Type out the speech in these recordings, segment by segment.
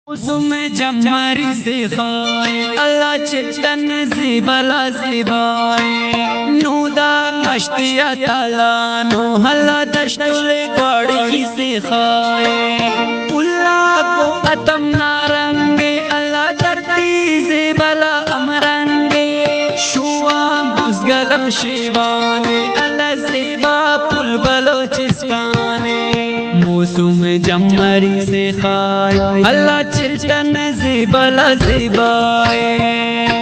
उसमें जमरी से खाए अल्लाह चितन से बला से बाए नूदा कश्तिया ताला नो हल्ला दश्तुले बड़ी से खाए उल्ला को अतम नारंगे अल्लाह धरती से बला अमरंगे शुआ मुस्गलम शिवाने अल्लाह से बापुल बलोचिस्ताने मौसम जमरी से खाए अल्लाह चिल्टन से बला से बाए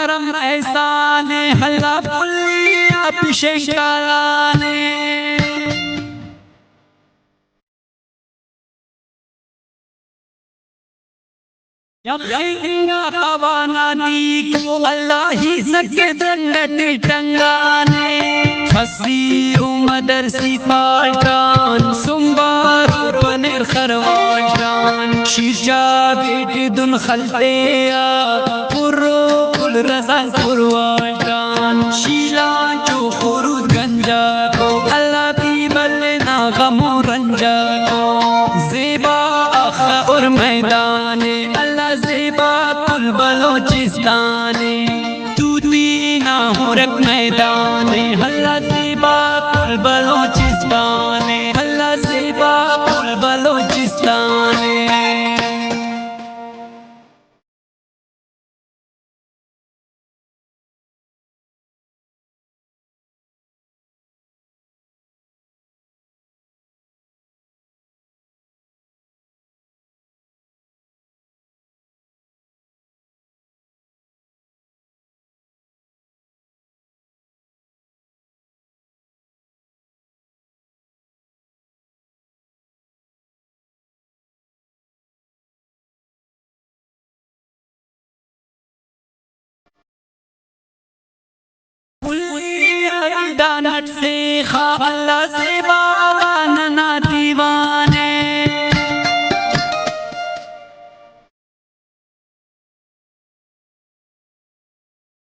करम एहसान हल्ला पुलिया पिशेकाने खवाना दी को अल्लाह ही सके दंड टंगाने फसी उमदर सिफाटान सुम्बार पनीर खरवाशान शीशा बेटी दुन खलतेया पुरो पुल रसा पुरवाशान शीला जो खुरुद गंजा को अल्लाह भी बलना गमो रंजा को ज़ेबा और मैदाने अल्लाह ज़ेबा पुल बलोचिस्ताने तूती ना हुरक मैदाने अल्लाह ज़ेबा पुल बलोचिस्ताने अल्लाह ज़ेबा पुल बलोचिस्ताने दानत से खाला से बाना दीवाने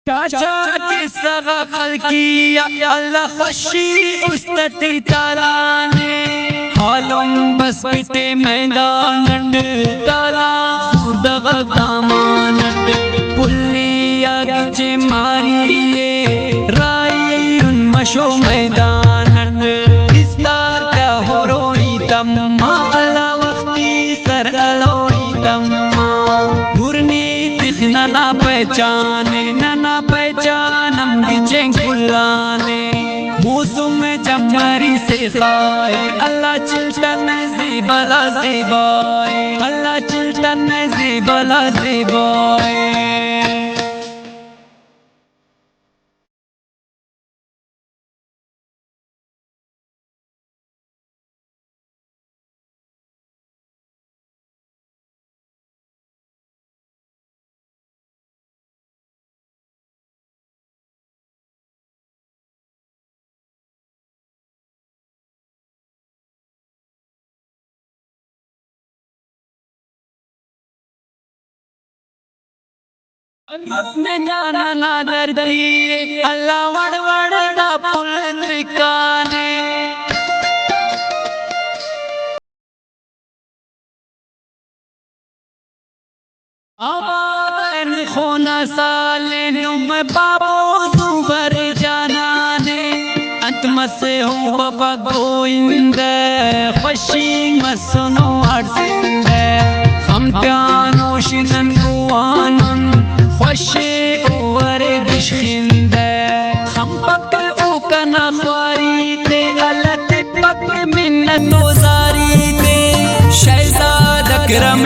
चाचा के सगा खल किया अल्लाह खुशी उस्तती तालाने हालम बस पिटे मैदान ताला दगा दामान पुलिया के मारिए मशो मैदान इस्तार का होरोई तम्मा अल्लाह वक्ती सर अलोई तम्मा गुरनी दिखना ना पहचानम बिचें कुलाने मौसम जमरी से खाए अल्लाह चिल्टन से बला से बाए अल्लाह चिल्टन से बला से बाए में जाना ना दर्दी अल्लाह वड़ वड़ दा पुल निकाने आवाज़ खोना साले नुम बाबो सुबर जाना ने अंत से हो बाबा गोइंदे खुशी मसनो अर्सिंदे हम प्यानो शिनन गुआनन खुशी ओवर बिशिंदे हम पक उकना ख्वारी ते गलत पक मिन्नत जारी ते शहजाद अकरम